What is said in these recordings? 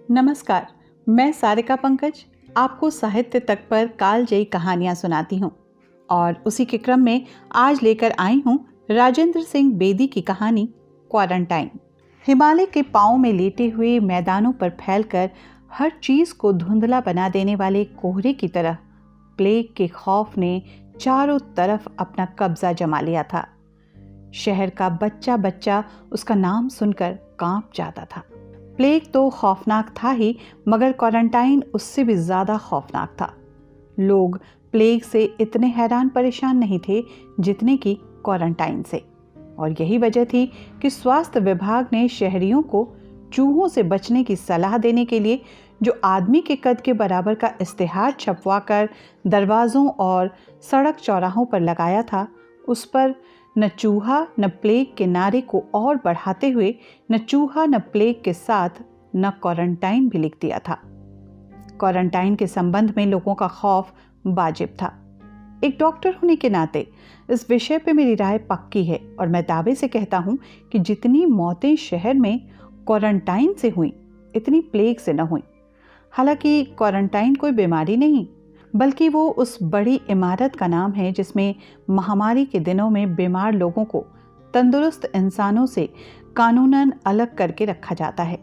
नमस्कार, मैं सारिका पंकज आपको साहित्य तक पर कालजयी कहानियां सुनाती हूं और उसी के क्रम में आज लेकर आई हूं राजेंद्र सिंह बेदी की कहानी क्वारंटाइन। हिमालय के पांव में लेटे हुए मैदानों पर फैलकर हर चीज को धुंधला बना देने वाले कोहरे की तरह प्लेग के खौफ ने चारों तरफ अपना कब्जा जमा लिया था। शहर का बच्चा बच्चा उसका नाम सुनकर कांप जाता था। प्लेग तो खौफनाक था ही, मगर क्वारंटाइन उससे भी ज्यादा खौफनाक था। लोग प्लेग से इतने हैरान परेशान नहीं थे जितने कि क्वारंटाइन से, और यही वजह थी कि स्वास्थ्य विभाग ने शहरियों को चूहों से बचने की सलाह देने के लिए जो आदमी के कद के बराबर का इश्तेहार छपवाकर दरवाजों और सड़क चौराहों पर लगाया था, उस पर न चूहा न प्लेग के नारे को और बढ़ाते हुए न चूहा न प्लेग के साथ न क्वारंटाइन भी लिख दिया था। क्वारंटाइन के संबंध में लोगों का खौफ वाजिब था। एक डॉक्टर होने के नाते इस विषय पे मेरी राय पक्की है और मैं दावे से कहता हूं कि जितनी मौतें शहर में क्वारंटाइन से हुई, इतनी प्लेग से न हुई। हालांकि क्वारंटाइन कोई बीमारी नहीं, बल्कि वो उस बड़ी इमारत का नाम है जिसमें महामारी के दिनों में बीमार लोगों को तंदुरुस्त इंसानों से कानूनन अलग करके रखा जाता है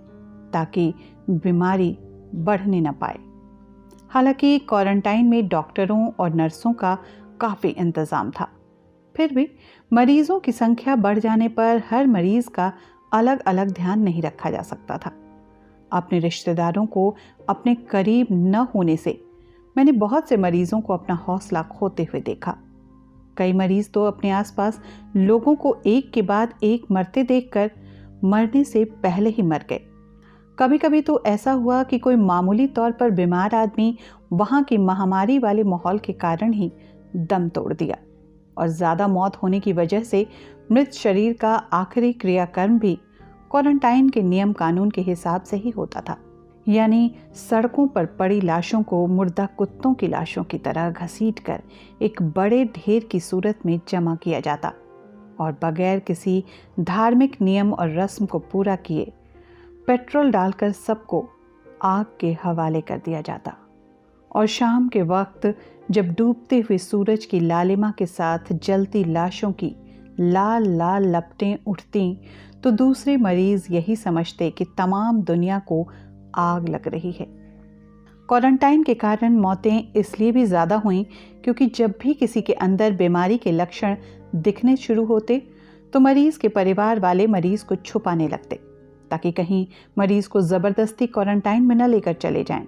ताकि बीमारी बढ़ने न पाए। हालांकि क्वारंटाइन में डॉक्टरों और नर्सों का काफ़ी इंतज़ाम था, फिर भी मरीजों की संख्या बढ़ जाने पर हर मरीज का अलग अलग ध्यान नहीं रखा जा सकता था। अपने रिश्तेदारों को अपने करीब न होने से मैंने बहुत से मरीजों को अपना हौसला खोते हुए देखा। कई मरीज तो अपने आसपास लोगों को एक के बाद एक मरते देखकर मरने से पहले ही मर गए। कभी कभी तो ऐसा हुआ कि कोई मामूली तौर पर बीमार आदमी वहां की महामारी वाले माहौल के कारण ही दम तोड़ दिया, और ज्यादा मौत होने की वजह से मृत शरीर का आखिरी क्रियाकर्म भी क्वारंटाइन के नियम कानून के हिसाब से ही होता था। यानी सड़कों पर पड़ी लाशों को मुर्दा कुत्तों की लाशों की तरह घसीटकर एक बड़े ढेर की सूरत में जमा किया जाता और बगैर किसी धार्मिक नियम और रस्म को पूरा किए पेट्रोल डालकर सबको आग के हवाले कर दिया जाता। और शाम के वक्त जब डूबते हुए सूरज की लालिमा के साथ जलती लाशों की लाल लाल लपटें उठती तो दूसरे मरीज यही समझते कि तमाम दुनिया को आग लग रही है। क्वारंटाइन के कारण मौतें इसलिए भी ज़्यादा हुईं क्योंकि जब भी किसी के अंदर बीमारी के लक्षण दिखने शुरू होते तो मरीज के परिवार वाले मरीज को छुपाने लगते ताकि कहीं मरीज को ज़बरदस्ती क्वारंटाइन में न लेकर चले जाएं।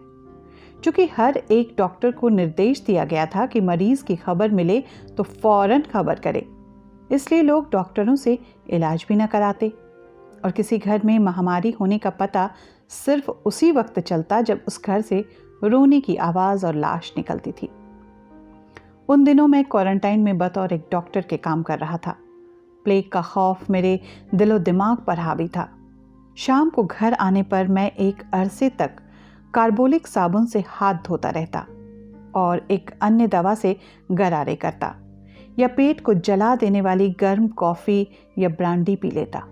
चूँकि हर एक डॉक्टर को निर्देश दिया गया था कि मरीज की खबर मिले तो फौरन खबर करे, इसलिए लोग डॉक्टरों से इलाज भी न कराते और किसी घर में महामारी होने का पता सिर्फ उसी वक्त चलता जब उस घर से रोने की आवाज और लाश निकलती थी। उन दिनों मैं क्वारंटाइन में बतौर एक डॉक्टर के काम कर रहा था। प्लेग का खौफ मेरे दिलो दिमाग पर हावी था। शाम को घर आने पर मैं एक अरसे तक कार्बोलिक साबुन से हाथ धोता रहता और एक अन्य दवा से गरारे करता या पेट को जला देने वाली गर्म कॉफी या ब्रांडी पी लेता।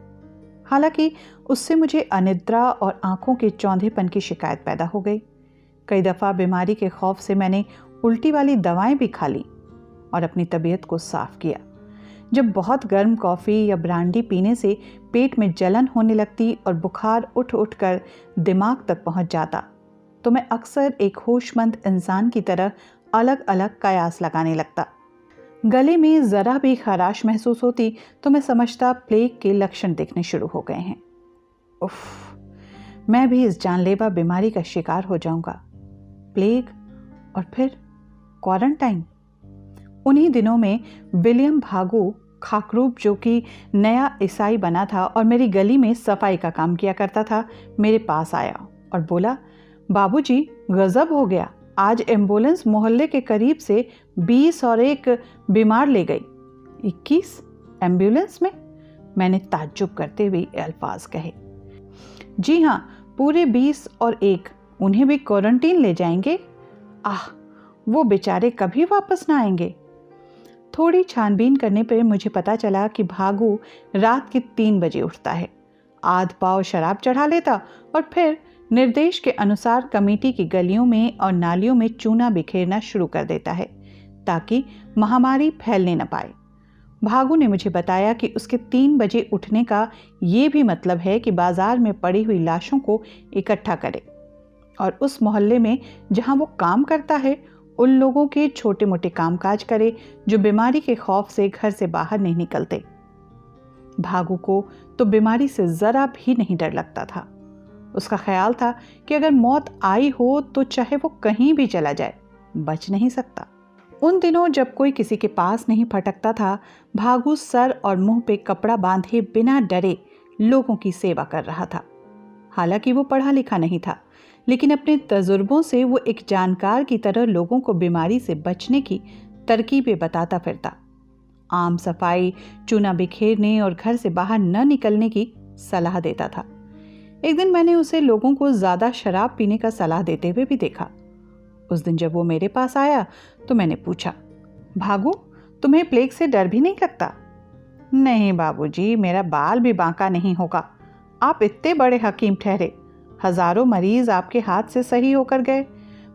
हालांकि उससे मुझे अनिद्रा और आंखों के चौंधेपन की शिकायत पैदा हो गई। कई दफ़ा बीमारी के खौफ से मैंने उल्टी वाली दवाएं भी खा ली और अपनी तबीयत को साफ किया। जब बहुत गर्म कॉफ़ी या ब्रांडी पीने से पेट में जलन होने लगती और बुखार उठ उठ कर दिमाग तक पहुंच जाता तो मैं अक्सर एक होशमंद इंसान की तरह अलग अलग कयास लगाने लगता। गले में ज़रा भी खराश महसूस होती तो मैं समझता प्लेग के लक्षण दिखने शुरू हो गए हैं। उफ, मैं भी इस जानलेवा बीमारी का शिकार हो जाऊंगा। प्लेग और फिर क्वारंटाइन। उन्हीं दिनों में विलियम भागू खाकरूब, जो कि नया ईसाई बना था और मेरी गली में सफाई का काम किया करता था, मेरे पास आया और बोला, बाबूजी गजब हो गया, आज एम्बुलेंस मोहल्ले के करीब से 20 और एक बीमार ले गई। 21 एम्बुलेंस में? मैंने ताज्जुब करते हुए अल्फाज कहे। जी हाँ, पूरे 20 और एक, उन्हें भी क्वारंटीन ले जाएंगे। आह, वो बेचारे कभी वापस ना आएंगे। थोड़ी छानबीन करने पर मुझे पता चला कि भागू रात के 3 बजे उठता है, आध पाव शराब चढ़ा लेता और फिर निर्देश के अनुसार कमेटी की गलियों में और नालियों में चूना बिखेरना शुरू कर देता है ताकि महामारी फैलने न पाए। भागू ने मुझे बताया कि उसके 3 बजे उठने का ये भी मतलब है कि बाजार में पड़ी हुई लाशों को इकट्ठा करे और उस मोहल्ले में जहां वो काम करता है उन लोगों के छोटे मोटे कामकाज करे जो बीमारी के खौफ से घर से बाहर नहीं निकलते। भागू को तो बीमारी से जरा भी नहीं डर लगता था। उसका ख्याल था कि अगर मौत आई हो तो चाहे वो कहीं भी चला जाए, बच नहीं सकता। उन दिनों जब कोई किसी के पास नहीं फटकता था, भागू सर और मुंह पे कपड़ा बांधे बिना डरे लोगों की सेवा कर रहा था। हालांकि वो पढ़ा लिखा नहीं था, लेकिन अपने तजुर्बों से वो एक जानकार की तरह लोगों को बीमारी से बचने की तरकीबें बताता फिरता। आम सफाई, चूना बिखेरने और घर से बाहर न निकलने की सलाह देता था। एक दिन मैंने उसे लोगों को ज्यादा शराब पीने का सलाह देते हुए भी देखा। उस दिन जब वो मेरे पास आया तो मैंने पूछा, भागू, तुम्हें प्लेग से डर भी नहीं लगता? नहीं बाबूजी, मेरा बाल भी बांका नहीं होगा। आप इतने बड़े हकीम ठहरे, हजारों मरीज आपके हाथ से सही होकर गए,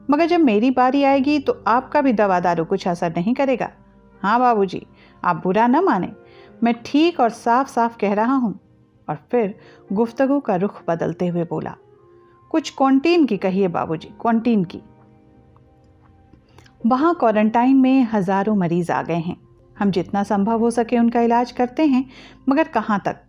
मगर जब मेरी बारी आएगी तो आपका भी दवा दारू कुछ असर नहीं करेगा। हाँ बाबूजी, आप बुरा न माने, मैं ठीक और साफ साफ कह रहा हूँ। और फिर गुफ्तगू का रुख बदलते हुए बोला, कुछ क्वारंटीन की कहिए बाबूजी, क्वारंटीन की। वहाँ क्वारंटाइन में हजारों मरीज आ गए हैं। हम जितना संभव हो सके उनका इलाज करते हैं, मगर कहाँ तक।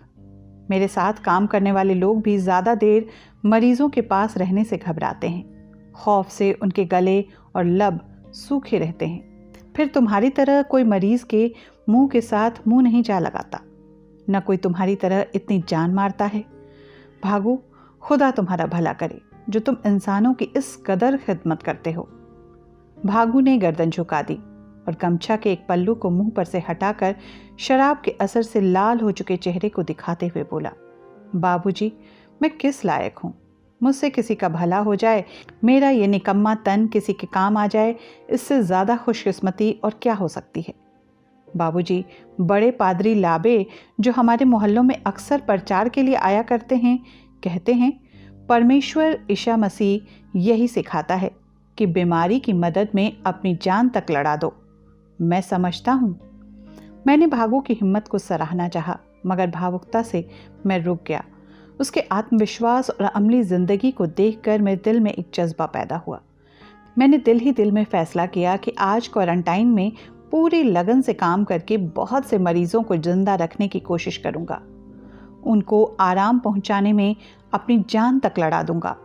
मेरे साथ काम करने वाले लोग भी ज़्यादा देर मरीजों के पास रहने से घबराते हैं। खौफ से उनके गले और लब सूखे रहते हैं। फिर तुम्हारी तरह कोई मरीज के मुंह के साथ मुंह नहीं जा लगाता, न कोई तुम्हारी तरह इतनी जान मारता है। भागू, खुदा तुम्हारा भला करे जो तुम इंसानों की इस कदर खिदमत करते हो। भागू ने गर्दन झुका दी और गमछा के एक पल्लू को मुंह पर से हटाकर शराब के असर से लाल हो चुके चेहरे को दिखाते हुए बोला, बाबूजी, मैं किस लायक हूँ? मुझसे किसी का भला हो जाए, मेरा ये निकम्मा तन किसी के काम आ जाए, इससे ज़्यादा खुशकिस्मती और क्या हो सकती है? बाबूजी, बड़े पादरी लाबे जो हमारे मोहल्लों में अक्सर प्रचार के लिए आया करते हैं, कहते हैं परमेश्वर ईसा मसीह यही सिखाता है कि बीमारी की मदद में अपनी जान तक लड़ा दो। मैं समझता हूँ। मैंने भागू की हिम्मत को सराहना चाहा, मगर भावुकता से मैं रुक गया। उसके आत्मविश्वास और अमली जिंदगी को देखकर मेरे दिल में एक जज्बा पैदा हुआ। मैंने दिल ही दिल में फैसला किया कि आज क्वारंटाइन में पूरी लगन से काम करके बहुत से मरीजों को जिंदा रखने की कोशिश करूंगा। उनको आराम पहुंचाने में अपनी जान तक लड़ा दूंगा,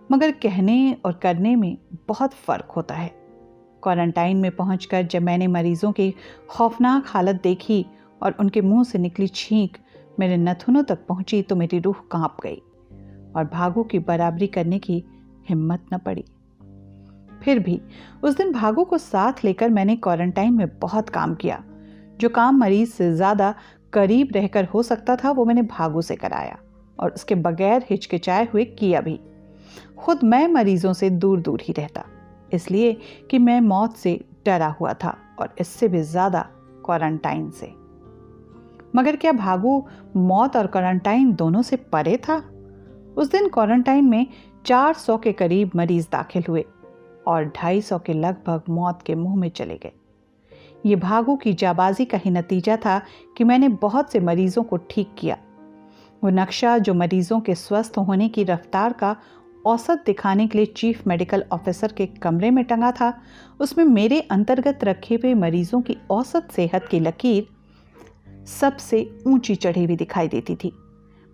मगर कहने और करने में बहुत फ़र्क होता है। क्वारंटाइन में पहुंचकर जब मैंने मरीजों की खौफनाक हालत देखी और उनके मुंह से निकली छींक मेरे नथुनों तक पहुंची तो मेरी रूह कांप गई और भागू की बराबरी करने की हिम्मत न पड़ी। फिर भी उस दिन भागू को साथ लेकर मैंने क्वारंटाइन में बहुत काम किया। जो काम मरीज से ज़्यादा करीब रहकर हो सकता था वो मैंने भागू से कराया और उसके बगैर हिचकिचाए हुए किया भी। खुद मैं मरीजों से दूर दूर ही रहता, इसलिए कि मैं मौत से डरा हुआ था और इससे भी ज़्यादा क्वारंटाइन से। मगर क्या भागू मौत और क्वारंटाइन दोनों से परे था? उस दिन क्वारंटाइन में 400 के करीब मरीज दाखिल हुए और 250 के लगभग मौत के मुंह में चले गए। ये भागू की जाबाजी का ही नतीजा था कि मैंने बहुत से मरीजों को ठीक किया। वो नक्शा जो मरीजों के स्वस्थ होने की रफ्तार का औसत दिखाने के लिए चीफ मेडिकल ऑफिसर के कमरे में टंगा था, उसमें मेरे अंतर्गत रखे हुए मरीजों की औसत सेहत की लकीर सबसे ऊंची चढ़ी हुई दिखाई देती थी।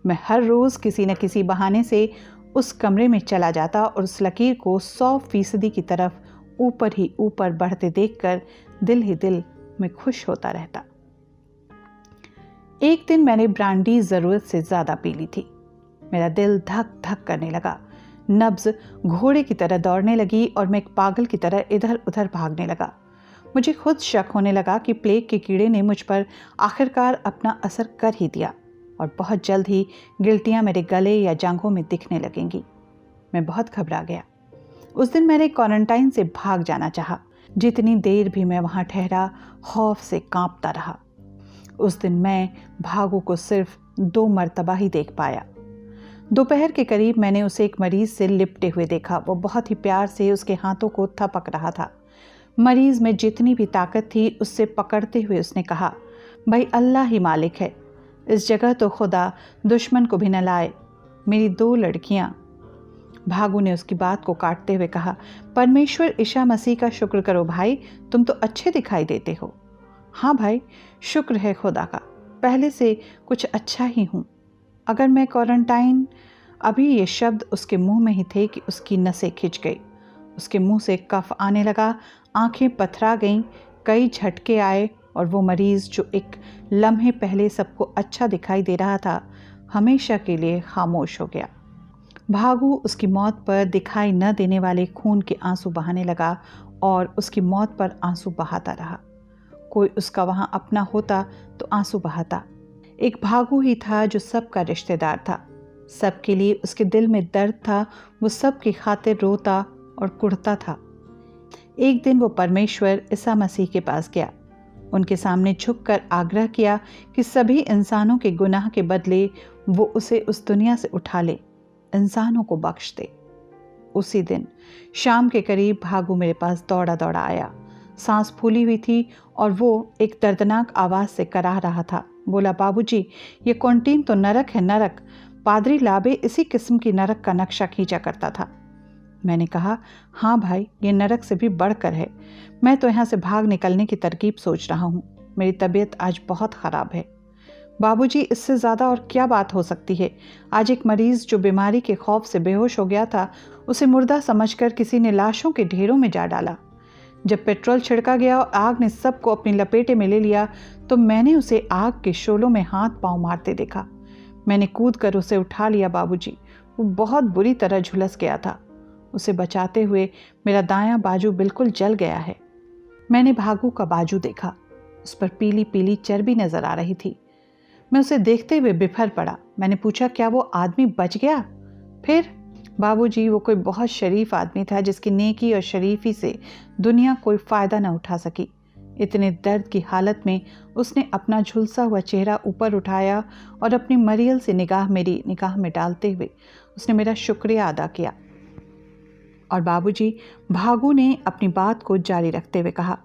मैं हर रोज किसी न किसी बहाने से उस कमरे में चला जाता और उस लकीर को 100% की तरफ ऊपर ही ऊपर बढ़ते देखकर दिल ही दिल में खुश होता रहता। एक दिन मैंने ब्रांडी जरूरत से ज्यादा पी ली थी। मेरा दिल धक धक करने लगा, नब्ज घोड़े की तरह दौड़ने लगी और मैं एक पागल की तरह इधर उधर भागने लगा। मुझे खुद शक होने लगा कि प्लेग के कीड़े ने मुझ पर आखिरकार अपना असर कर ही दिया और बहुत जल्द ही गिल्टियां मेरे गले या जांघों में दिखने लगेंगी। मैं बहुत घबरा गया। उस दिन मैंने क्वारंटाइन से भाग जाना चाहा। जितनी देर भी मैं वहां ठहरा, खौफ से कांपता रहा। उस दिन मैं भागू को सिर्फ 2 मर्तबा ही देख पाया। दोपहर के करीब मैंने उसे एक मरीज से लिपटे हुए देखा। वो बहुत ही प्यार से उसके हाथों को थपक रहा था। मरीज में जितनी भी ताकत थी उससे पकड़ते हुए उसने कहा, भाई अल्लाह ही मालिक है, इस जगह तो खुदा दुश्मन को भी न लाए। मेरी 2 लड़कियां। भागू ने उसकी बात को काटते हुए कहा, परमेश्वर ईसा मसीह का शुक्र करो भाई, तुम तो अच्छे दिखाई देते हो। हाँ भाई, शुक्र है खुदा का, पहले से कुछ अच्छा ही हूँ। अगर मैं क्वारंटाइन। अभी ये शब्द उसके मुंह में ही थे कि उसकी नसें खिंच गई। उसके मुंह से कफ आने लगा, आंखें पथरा गईं, कई झटके आए और वो मरीज जो एक लम्हे पहले सबको अच्छा दिखाई दे रहा था, हमेशा के लिए खामोश हो गया। भागू उसकी मौत पर दिखाई न देने वाले खून के आंसू बहाने लगा और उसकी मौत पर आंसू बहाता रहा। कोई उसका वहां अपना होता तो आंसू बहाता। एक भागू ही था जो सबका रिश्तेदार था, सबके लिए उसके दिल में दर्द था, वो सबकी खातिर रोता और कुढ़ता था। एक दिन वो परमेश्वर ईसा मसीह के पास गया, उनके सामने झुककर आग्रह किया कि सभी इंसानों के गुनाह के बदले वो उसे उस दुनिया से उठा ले, इंसानों को बख्श दे। उसी दिन शाम के करीब भागू मेरे पास दौड़ा दौड़ा आया। सांस फूली हुई थी और वो एक दर्दनाक आवाज से कराह रहा था। बोला, बाबूजी, ये क्वारंटीन तो नरक है, नरक। पादरी लाबे इसी किस्म की नरक का नक्शा खींचा करता था। मैंने कहा, हाँ भाई, ये नरक से भी बढ़कर है। मैं तो यहाँ से भाग निकलने की तरकीब सोच रहा हूँ। मेरी तबीयत आज बहुत ख़राब है। बाबूजी, इससे ज़्यादा और क्या बात हो सकती है? आज एक मरीज़ जो बीमारी के खौफ से बेहोश हो गया था, उसे मुर्दा समझकर किसी ने लाशों के ढेरों में जा डाला। जब पेट्रोल छिड़का गया और आग ने सबको अपनी लपेटे में ले लिया, तो मैंने उसे आग के शोलों में हाथ पांव मारते देखा। मैंने कूद कर उसे उठा लिया बाबूजी। वो बहुत बुरी तरह झुलस गया था। उसे बचाते हुए मेरा दायां बाजू बिल्कुल जल गया है। मैंने भागू का बाजू देखा, उस पर पीली पीली चर्बी नजर आ रही थी। मैं उसे देखते हुए बिफर पड़ा। मैंने पूछा, क्या वो आदमी बच गया? फिर बाबूजी, वो कोई बहुत शरीफ आदमी था जिसकी नेकी और शरीफी से दुनिया कोई फ़ायदा न उठा सकी। इतने दर्द की हालत में उसने अपना झुलसा हुआ चेहरा ऊपर उठाया और अपनी मरियल से निगाह मेरी निगाह में डालते हुए उसने मेरा शुक्रिया अदा किया। और बाबूजी, भागू ने अपनी बात को जारी रखते हुए कहा,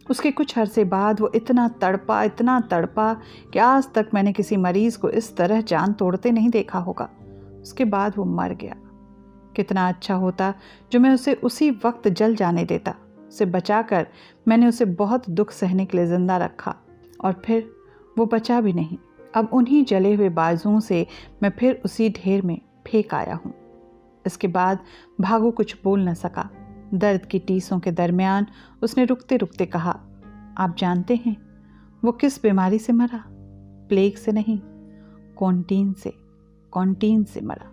उसके कुछ अरसे बाद वो इतना तड़पा कि आज तक मैंने किसी मरीज़ को इस तरह जान तोड़ते नहीं देखा होगा। उसके बाद वो मर गया। कितना अच्छा होता जो मैं उसे उसी वक्त जल जाने देता। उसे बचाकर मैंने उसे बहुत दुख सहने के लिए जिंदा रखा और फिर वो बचा भी नहीं। अब उन्हीं जले हुए बाजुओं से मैं फिर उसी ढेर में फेंक आया हूँ। इसके बाद भागू कुछ बोल न सका। दर्द की टीसों के दरमियान उसने रुकते रुकते कहा, आप जानते हैं वो किस बीमारी से मरा? प्लेग से नहीं, क्वारंटीन से मरा।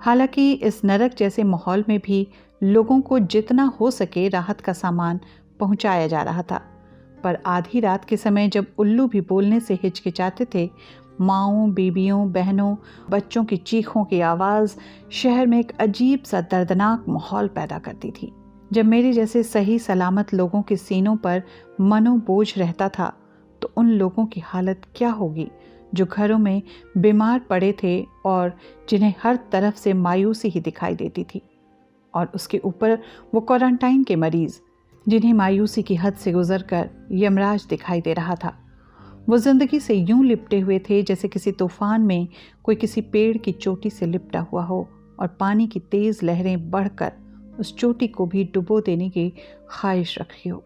हालांकि इस नरक जैसे माहौल में भी लोगों को जितना हो सके राहत का सामान पहुंचाया जा रहा था, पर आधी रात के समय जब उल्लू भी बोलने से हिचकिचाते थे, माँओं, बीबियों, बहनों, बच्चों की चीखों की आवाज़ शहर में एक अजीब सा दर्दनाक माहौल पैदा करती थी। जब मेरे जैसे सही सलामत लोगों के सीनों पर मनोबोझ रहता था, तो उन लोगों की हालत क्या होगी जो घरों में बीमार पड़े थे और जिन्हें हर तरफ से मायूसी ही दिखाई देती थी। और उसके ऊपर वो क्वारंटाइन के मरीज़ जिन्हें मायूसी की हद से गुजरकर यमराज दिखाई दे रहा था। वो ज़िंदगी से यूं लिपटे हुए थे जैसे किसी तूफान में कोई किसी पेड़ की चोटी से लिपटा हुआ हो और पानी की तेज़ लहरें बढ़कर उस चोटी को भी डुबो देने की ख्वाहिश रखी हो।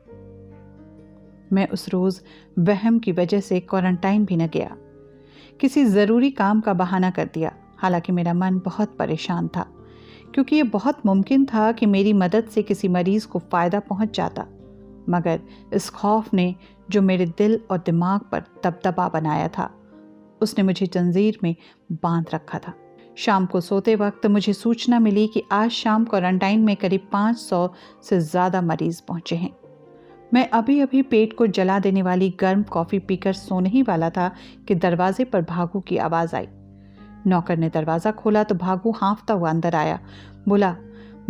मैं उस रोज़ वहम की वजह से क्वारंटाइन भी न गया। किसी ज़रूरी काम का बहाना कर दिया। हालांकि मेरा मन बहुत परेशान था, क्योंकि ये बहुत मुमकिन था कि मेरी मदद से किसी मरीज़ को फ़ायदा पहुंच जाता। मगर इस खौफ ने जो मेरे दिल और दिमाग पर दबदबा बनाया था, उसने मुझे जंजीर में बांध रखा था। शाम को सोते वक्त मुझे सूचना मिली कि आज शाम क्वारंटाइन में करीब 500 से ज़्यादा मरीज़ पहुंचे हैं। मैं अभी अभी पेट को जला देने वाली गर्म कॉफ़ी पीकर सोने ही वाला था कि दरवाजे पर भागू की आवाज़ आई। नौकर ने दरवाज़ा खोला तो भागू हाँफता हुआ अंदर आया। बोला,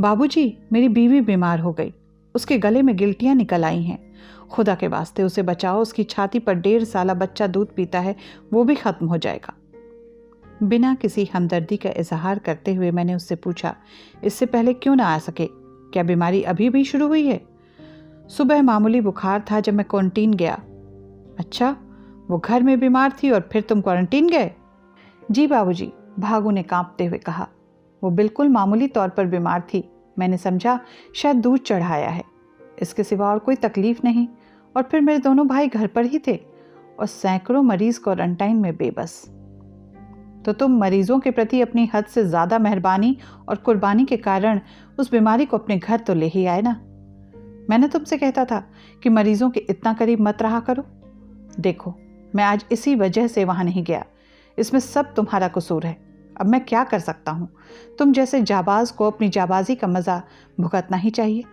बाबूजी, मेरी बीवी बीमार हो गई, उसके गले में गिल्टियाँ निकल आई हैं। खुदा के वास्ते उसे बचाओ, उसकी छाती पर 1.5 साल बच्चा दूध पीता है, वो भी ख़त्म हो जाएगा। बिना किसी हमदर्दी का इजहार करते हुए मैंने उससे पूछा, इससे पहले क्यों ना आ सके? क्या बीमारी अभी भी शुरू हुई है? सुबह मामूली बुखार था जब मैं क्वारंटीन गया। अच्छा, वो घर में बीमार थी और फिर तुम क्वारंटीन गए? जी बाबूजी, भागू ने कांपते हुए कहा। वो बिल्कुल मामूली तौर पर बीमार थी। मैंने समझा शायद दूध चढ़ाया है, इसके सिवा और कोई तकलीफ नहीं। और फिर मेरे दोनों भाई घर पर ही थे और सैकड़ों मरीज क्वारंटाइन में बेबस। तो तुम मरीजों के प्रति अपनी हद से ज्यादा मेहरबानी और कुर्बानी के कारण उस बीमारी को अपने घर तो ले ही आए ना। मैंने तुमसे कहता था कि मरीजों के इतना करीब मत रहा करो। देखो, मैं आज इसी वजह से वहां नहीं गया। इसमें सब तुम्हारा कसूर है। अब मैं क्या कर सकता हूं? तुम जैसे जाबाज को अपनी जाबाजी का मजा भुगतना ही चाहिए,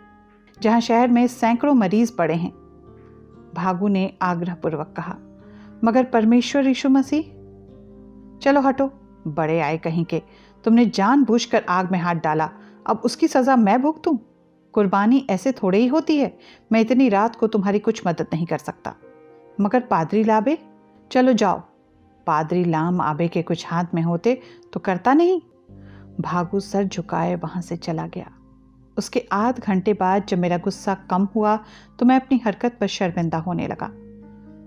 जहां शहर में सैकड़ों मरीज पड़े हैं। भागू ने आग्रहपूर्वक कहा। मगर परमेश्वर यीशु मसीह? चलो हटो, बड़े आए कहीं के। तुमने जानबूझकर आग में हाथ डाला, अब उसकी सजा मैं भुगतूं? कुर्बानी ऐसे थोड़े ही होती है। मैं इतनी रात को तुम्हारी कुछ मदद नहीं कर सकता। मगर पादरी लाबे? चलो जाओ, पादरी लाम आबे के कुछ हाथ में होते तो करता नहीं? भागू सर झुकाए वहां से चला गया। उसके आध घंटे बाद जब मेरा गुस्सा कम हुआ तो मैं अपनी हरकत पर शर्मिंदा होने लगा।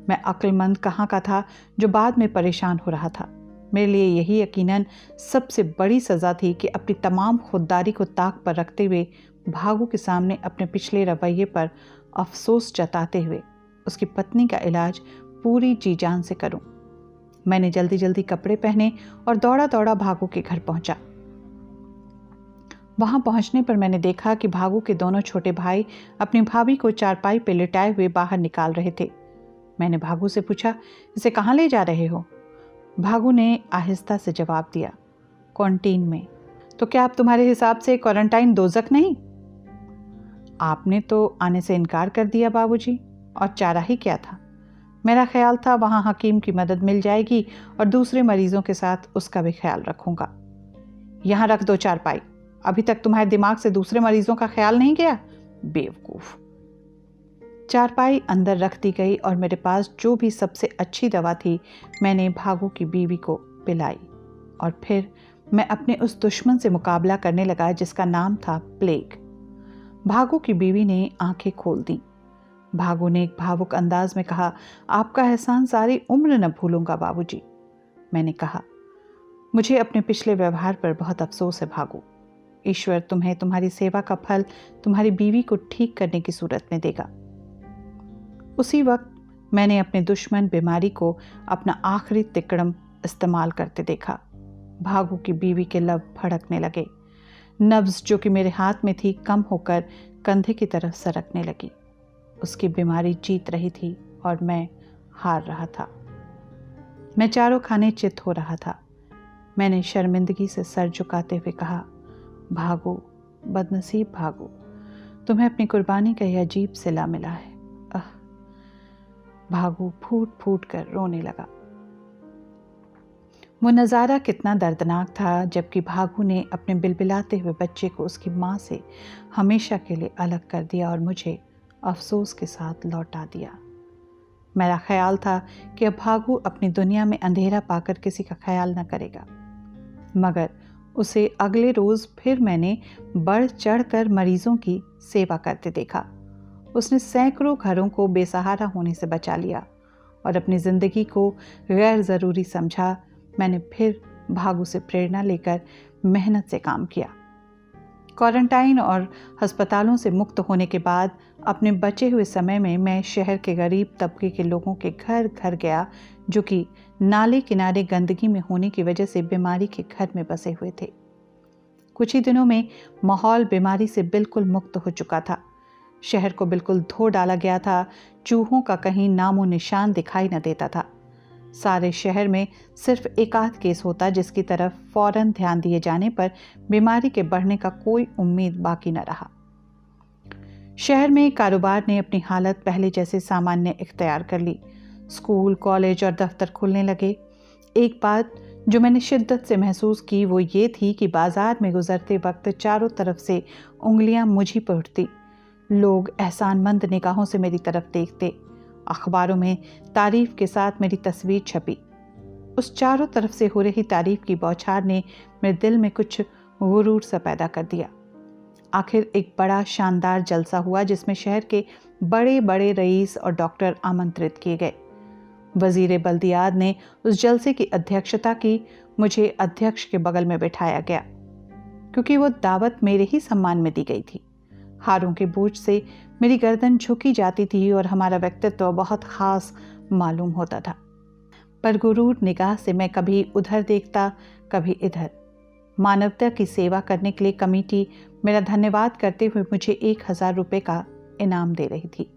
मैं अक्लमंद कहाँ का था जो बाद में परेशान हो रहा था। मेरे लिए यही यकीनन सबसे बड़ी सज़ा थी कि अपनी तमाम खुददारी को ताक पर रखते हुए भागू के सामने अपने पिछले रवैये पर अफसोस जताते हुए उसकी पत्नी का इलाज पूरी जी जान से करूं। मैंने जल्दी जल्दी कपड़े पहने और दौड़ा दौड़ा भागू के घर पहुंचा। वहां पहुंचने पर मैंने देखा कि भागू के दोनों छोटे भाई अपनी भाभी को चारपाई पे लिटाए हुए बाहर निकाल रहे थे। मैंने भागू से पूछा, इसे कहाँ ले जा रहे हो? भागू ने आहिस्ता से जवाब दिया, क्वारंटीन में। तो क्या अब तुम्हारे हिसाब से क्वारंटाइन दोजख नहीं? आपने तो आने से इनकार कर दिया बाबूजी, और चारा ही क्या था? मेरा ख्याल था वहां हकीम की मदद मिल जाएगी और दूसरे मरीजों के साथ उसका भी ख्याल रखूंगा। यहां रख दो चारपाई। अभी तक तुम्हारे दिमाग से दूसरे मरीजों का ख्याल नहीं गया? बेवकूफ। चारपाई अंदर रख दी गई और मेरे पास जो भी सबसे अच्छी दवा थी मैंने भागू की बीवी को पिलाई। और फिर मैं अपने उस दुश्मन से मुकाबला करने लगा जिसका नाम था प्लेग। भागू की बीवी ने आंखें खोल दी। भागू ने एक भावुक अंदाज में कहा, आपका एहसान सारी उम्र न भूलूंगा बाबूजी। मैंने कहा, मुझे अपने पिछले व्यवहार पर बहुत अफसोस है भागू। ईश्वर तुम्हें तुम्हारी सेवा का फल तुम्हारी बीवी को ठीक करने की सूरत में देगा। उसी वक्त मैंने अपने दुश्मन बीमारी को अपना आखिरी तिकड़म इस्तेमाल करते देखा। भागू की बीवी के लब भड़कने लगे। नब्ज जो कि मेरे हाथ में थी कम होकर कंधे की तरफ सरकने लगी। उसकी बीमारी जीत रही थी और मैं हार रहा था। मैं चारों खाने चित हो रहा था। मैंने शर्मिंदगी से सर झुकाते हुए कहा, भागू, बदनसीब भागू, तुम्हें अपनी कुर्बानी का यह अजीब सिला मिला है। भागू फूट फूट कर रोने लगा। वो नज़ारा कितना दर्दनाक था जबकि भागू ने अपने बिलबिलाते हुए बच्चे को उसकी माँ से हमेशा के लिए अलग कर दिया और मुझे अफसोस के साथ लौटा दिया। मेरा ख्याल था कि अब भागू अपनी दुनिया में अंधेरा पाकर किसी का ख्याल न करेगा, मगर उसे अगले रोज़ फिर मैंने बढ़ चढ़ कर मरीजों की सेवा करते देखा। उसने सैकड़ों घरों को बेसहारा होने से बचा लिया और अपनी ज़िंदगी को गैर ज़रूरी समझा। मैंने फिर भागू से प्रेरणा लेकर मेहनत से काम किया। क्वारंटाइन और अस्पतालों से मुक्त होने के बाद अपने बचे हुए समय में मैं शहर के गरीब तबके के लोगों के घर घर गया जो कि नाले किनारे गंदगी में होने की वजह से बीमारी के घर में बसे हुए थे। कुछ ही दिनों में माहौल बीमारी से बिल्कुल मुक्त हो चुका था। शहर को बिल्कुल धो डाला गया था। चूहों का कहीं नामो निशान दिखाई न देता था। सारे शहर में सिर्फ एक आध केस होता जिसकी तरफ फौरन ध्यान दिए जाने पर बीमारी के बढ़ने का कोई उम्मीद बाकी न रहा। शहर में कारोबार ने अपनी हालत पहले जैसे सामान्य इख्तियार कर ली। स्कूल, कॉलेज और दफ्तर खुलने लगे। एक बात जो मैंने शिद्दत से महसूस की वो ये थी कि बाजार में गुजरते वक्त चारों तरफ से उंगलियां मुझ ही पर उठती। लोग एहसानमंद निगाहों से मेरी तरफ देखते। अखबारों में तारीफ के साथ मेरी तस्वीर छपी। उस चारों तरफ से हो रही तारीफ की बौछार ने मेरे दिल में कुछ गुरूर सा पैदा कर दिया। आखिर एक बड़ा शानदार जलसा हुआ जिसमें शहर के बड़े बड़े रईस और डॉक्टर आमंत्रित किए गए। वजीर बल्दियात ने उस जलसे की अध्यक्षता की। मुझे अध्यक्ष के बगल में बिठाया गया क्योंकि वो दावत मेरे ही सम्मान में दी गई थी। हारों के बोझ से मेरी गर्दन झुकी जाती थी और हमारा व्यक्तित्व बहुत खास मालूम होता था। पर गुरूर निगाह से मैं कभी उधर देखता, कभी इधर। मानवता की सेवा करने के लिए कमेटी मेरा धन्यवाद करते हुए मुझे 1000 रुपये का इनाम दे रही थी।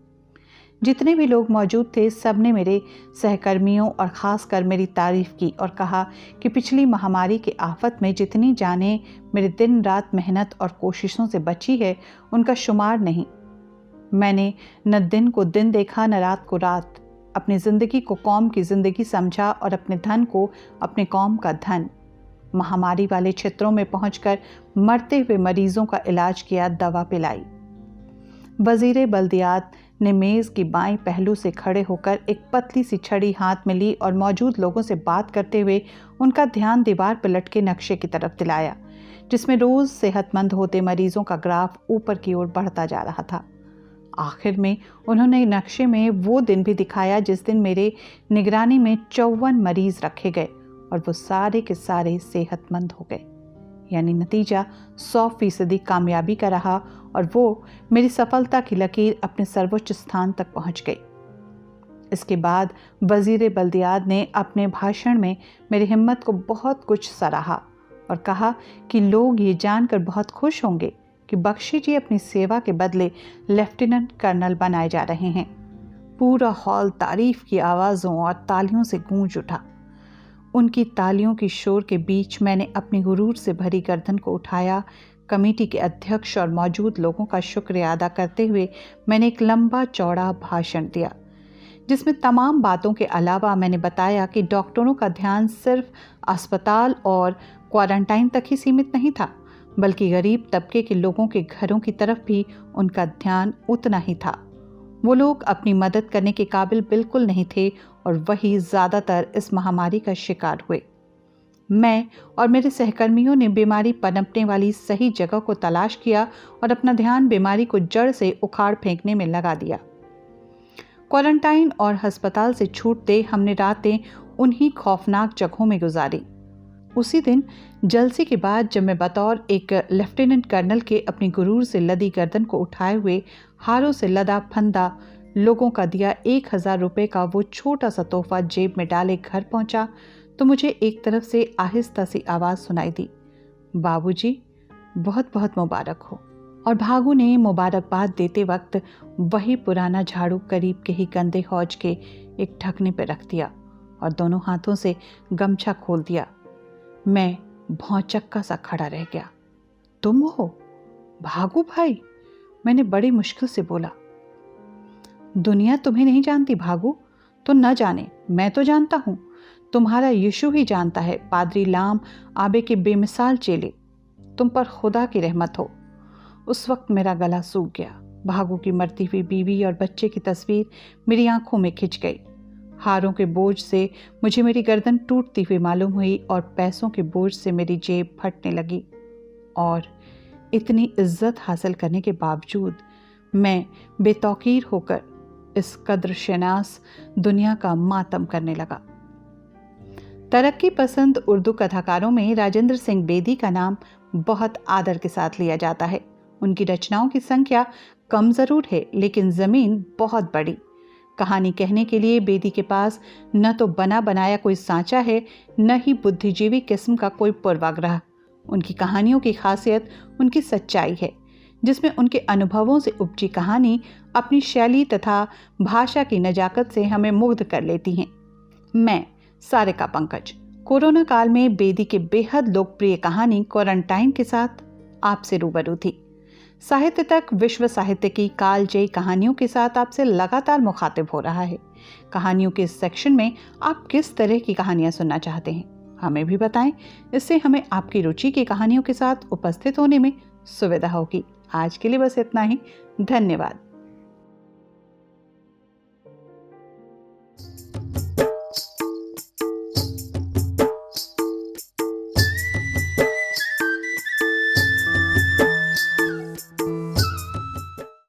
जितने भी लोग मौजूद थे सबने मेरे सहकर्मियों और ख़ासकर मेरी तारीफ़ की और कहा कि पिछली महामारी के आफत में जितनी जानें मेरे दिन रात मेहनत और कोशिशों से बची है उनका शुमार नहीं। मैंने न दिन को दिन देखा न रात को रात। अपनी ज़िंदगी को कौम की ज़िंदगी समझा और अपने धन को अपने कौम का धन। महामारी वाले क्षेत्रों में पहुंचकर मरते हुए मरीजों का इलाज किया, दवा पिलाई। वजीर बल्दियात ने मेज़ की बाएं पहलू से खड़े होकर एक पतली सी छड़ी हाथ में ली और मौजूद लोगों से बात करते हुए उनका ध्यान दीवार पर लटके नक्शे की तरफ दिलाया जिसमें रोज़ सेहतमंद होते मरीजों का ग्राफ ऊपर की ओर बढ़ता जा रहा था। आखिर में उन्होंने नक्शे में वो दिन भी दिखाया जिस दिन मेरे निगरानी में 54 मरीज रखे गए और वो सारे के सारे सेहतमंद हो गए। यानी नतीजा 100% कामयाबी का रहा और वो मेरी सफलता की लकीर अपने सर्वोच्च स्थान तक पहुंच गई। इसके बाद वजीर बल्दियात ने अपने भाषण में मेरी हिम्मत को बहुत कुछ सराहा और कहा कि लोग ये जानकर बहुत खुश होंगे कि बख्शी जी अपनी सेवा के बदले लेफ्टिनेंट कर्नल बनाए जा रहे हैं। पूरा हॉल तारीफ की आवाज़ों और तालियों से गूंज उठा। उनकी तालियों की शोर के बीच मैंने अपनी गुरूर से भरी गर्दन को उठाया। कमेटी के अध्यक्ष और मौजूद लोगों का शुक्रिया अदा करते हुए मैंने एक लंबा चौड़ा भाषण दिया जिसमें तमाम बातों के अलावा मैंने बताया कि डॉक्टरों का ध्यान सिर्फ अस्पताल और क्वारंटाइन तक ही सीमित नहीं था बल्कि गरीब तबके के लोगों के घरों की तरफ भी उनका ध्यान उतना ही था। वो लोग अपनी मदद करने के काबिल बिल्कुल नहीं थे और वही ज़्यादातर इस महामारी का शिकार हुए। मैं और मेरे सहकर्मियों ने बीमारी पनपने वाली सही जगह को तलाश किया और अपना ध्यान बीमारी को जड़ से उखाड़ फेंकने में लगा दिया। क्वारंटाइन और अस्पताल से छूटते हमने रातें उन्हीं खौफनाक जगहों में गुजारी। उसी दिन जलसे के बाद जब मैं बतौर एक लेफ्टिनेंट कर्नल के अपनी गुरूर से लदी गर्दन को उठाए हुए हारों से लदा फंदा लोगों का दिया 1000 रुपये का वो छोटा सा तोहफा जेब में डाले घर पहुंचा तो मुझे एक तरफ से आहिस्ता सी आवाज़ सुनाई दी, बाबूजी बहुत बहुत मुबारक हो। और भागू ने मुबारकबाद देते वक्त वही पुराना झाड़ू करीब के ही गंदे हौज के एक ढकने पर रख दिया और दोनों हाथों से गमछा खोल दिया। मैं भौचक्का सा खड़ा रह गया। तुम हो भागू भाई? मैंने बड़ी मुश्किल से बोला। दुनिया तुम्हें नहीं जानती भागू, तो न जाने, मैं तो जानता हूँ। तुम्हारा यीशु ही जानता है, पादरी लाम आबे के बेमिसाल चेले। तुम पर खुदा की रहमत हो। उस वक्त मेरा गला सूख गया। भागू की मरती हुई बीवी और बच्चे की तस्वीर मेरी आंखों में खिंच गई। हारों के बोझ से मुझे मेरी गर्दन टूटती हुई मालूम हुई और पैसों के बोझ से मेरी जेब फटने लगी। और इतनी इज्जत हासिल करने के बावजूद मैं बेतौकीर होकर इस कद्रशनास दुनिया का मातम करने लगा। तरक्की पसंद उर्दू कथाकारों में राजेंद्र सिंह बेदी का नाम बहुत आदर के साथ लिया जाता है। उनकी रचनाओं की संख्या कम ज़रूर है लेकिन ज़मीन बहुत बड़ी। कहानी कहने के लिए बेदी के पास न तो बना बनाया कोई सांचा है न ही बुद्धिजीवी किस्म का कोई पूर्वाग्रह। उनकी कहानियों की खासियत उनकी सच्चाई है जिसमें उनके अनुभवों से उपजी कहानी अपनी शैली तथा भाषा की नजाकत से हमें मुग्ध कर लेती हैं। मैं सारिका पंकज कोरोना काल में बेदी के बेहद लोकप्रिय कहानी क्वारंटाइन के साथ आपसे रूबरू थी। साहित्य तक विश्व साहित्य की कालजयी कहानियों के साथ आपसे लगातार मुखातिब हो रहा है। कहानियों के इस सेक्शन में आप किस तरह की कहानियां सुनना चाहते हैं हमें भी बताएं। इससे हमें आपकी रुचि की कहानियों के साथ उपस्थित होने में सुविधा होगी। आज के लिए बस इतना ही। धन्यवाद।